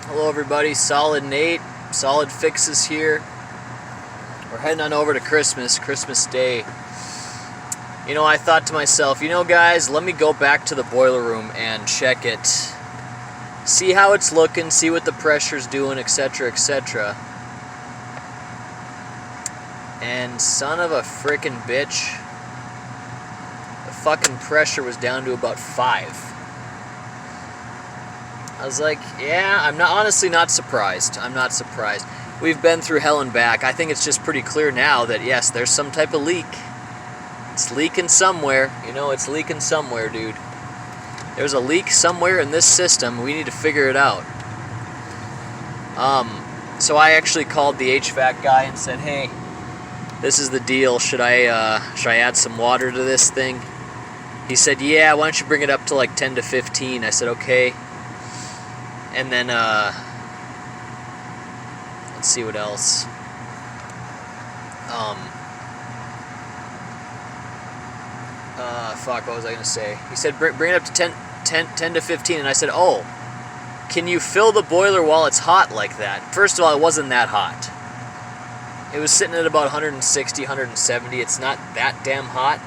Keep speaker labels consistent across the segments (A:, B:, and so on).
A: Hello everybody, Solid Nate, Solid Fixes here. We're heading on over to Christmas Day. You know, I thought to myself, you know guys, let me go back to the boiler room and check it. See how it's looking, see what the pressure's doing, etc, etc. And son of a frickin' bitch, the fucking pressure was down to about 5. I was like, yeah, honestly not surprised. I'm not surprised. We've been through hell and back. I think it's just pretty clear now that yes, there's some type of leak. It's leaking somewhere. You know, it's leaking somewhere, dude. There's a leak somewhere in this system. We need to figure it out. So I actually called the HVAC guy and said, hey, this is the deal. Should I add some water to this thing? He said, yeah, why don't you bring it up to like 10 to 15? I said, okay. And then, let's see what else. Fuck, what was I going to say? He said, bring it up to 10 to 15, and I said, oh, can you fill the boiler while it's hot like that? First of all, it wasn't that hot. It was sitting at about 160, 170. It's not that damn hot.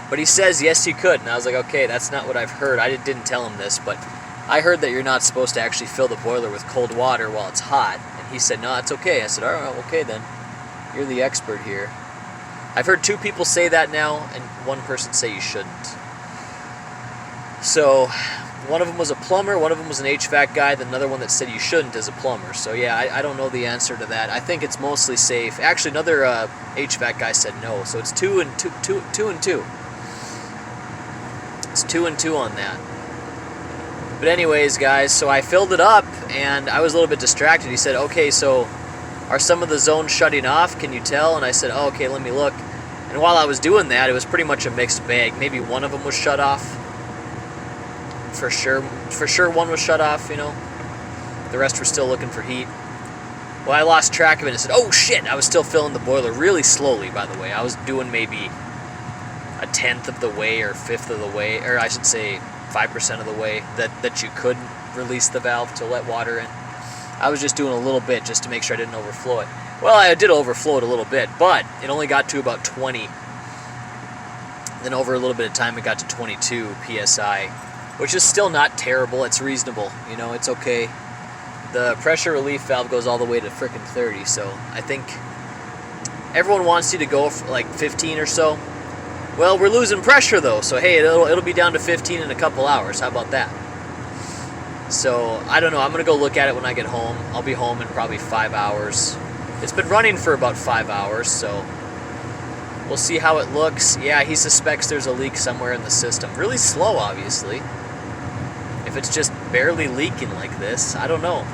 A: But he says, yes, you could. And I was like, okay, that's not what I've heard. I didn't tell him this, but I heard that you're not supposed to actually fill the boiler with cold water while it's hot. And he said, no, it's okay. I said, all right, okay then. You're the expert here. I've heard 2 people say that now, and 1 person say you shouldn't. So, one of them was a plumber, one of them was an HVAC guy, then another one that said you shouldn't is a plumber. So yeah, I don't know the answer to that. I think it's mostly safe. Actually, another HVAC guy said no, so it's 2 and 2. It's 2 and 2 on that. But anyways, guys, so I filled it up, and I was a little bit distracted. He said, okay, so are some of the zones shutting off? Can you tell? And I said, oh, okay, let me look. And while I was doing that, it was pretty much a mixed bag. Maybe one of them was shut off. For sure one was shut off, you know. The rest were still looking for heat. Well, I lost track of it and said, oh, shit, I was still filling the boiler really slowly, by the way. I was doing maybe a 10th of the way or 5th of the way, or I should say 5% of the way that you could release the valve to let water in. I was just doing a little bit just to make sure I didn't overflow it. Well, I did overflow it a little bit, but it only got to about 20. Then over a little bit of time, it got to 22 PSI, which is still not terrible. It's reasonable. You know, it's okay. The pressure relief valve goes all the way to frickin' 30, so I think everyone wants you to go for like 15 or so. Well, we're losing pressure though, so hey, it'll be down to 15 in a couple hours. How about that? So, I don't know. I'm going to go look at it when I get home. I'll be home in probably 5 hours. It's been running for about 5 hours, so we'll see how it looks. Yeah, he suspects there's a leak somewhere in the system. Really slow, obviously. If it's just barely leaking like this, I don't know.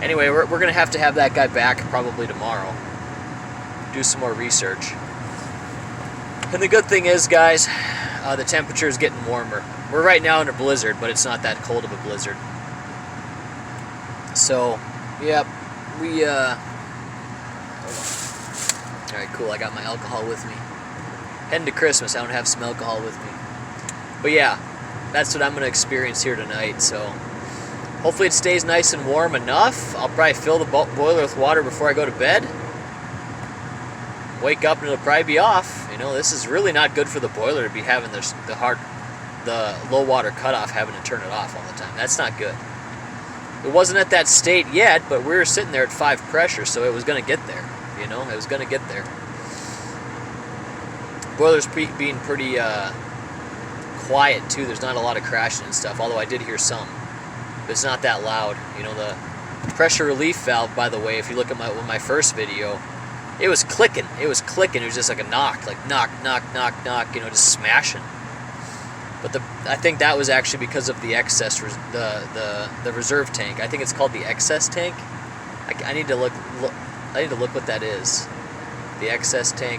A: Anyway, we're going to have that guy back probably tomorrow. Do some more research. And the good thing is, guys, the temperature is getting warmer. We're right now in a blizzard, but it's not that cold of a blizzard. So, yep, we, Alright, cool, I got my alcohol with me. Heading to Christmas, I don't have some alcohol with me. But yeah, that's what I'm going to experience here tonight, so hopefully it stays nice and warm enough. I'll probably fill the boiler with water before I go to bed. Wake up and it'll probably be off. You know, this is really not good for the boiler to be having the low water cutoff, having to turn it off all the time. That's not good. It wasn't at that state yet, but we were sitting there at 5 pressure, so it was going to get there. You know, it was going to get there. Boiler's being pretty quiet too. There's not a lot of crashing and stuff, although I did hear some. But it's not that loud. You know, the pressure relief valve, by the way, if you look at my first video, it was clicking. It was clicking. It was just like a knock, like knock, knock, knock, knock. You know, just smashing. But I think that was actually because of the excess, the reserve tank. I think it's called the excess tank. I need to look. I need to look what that is. The excess tank.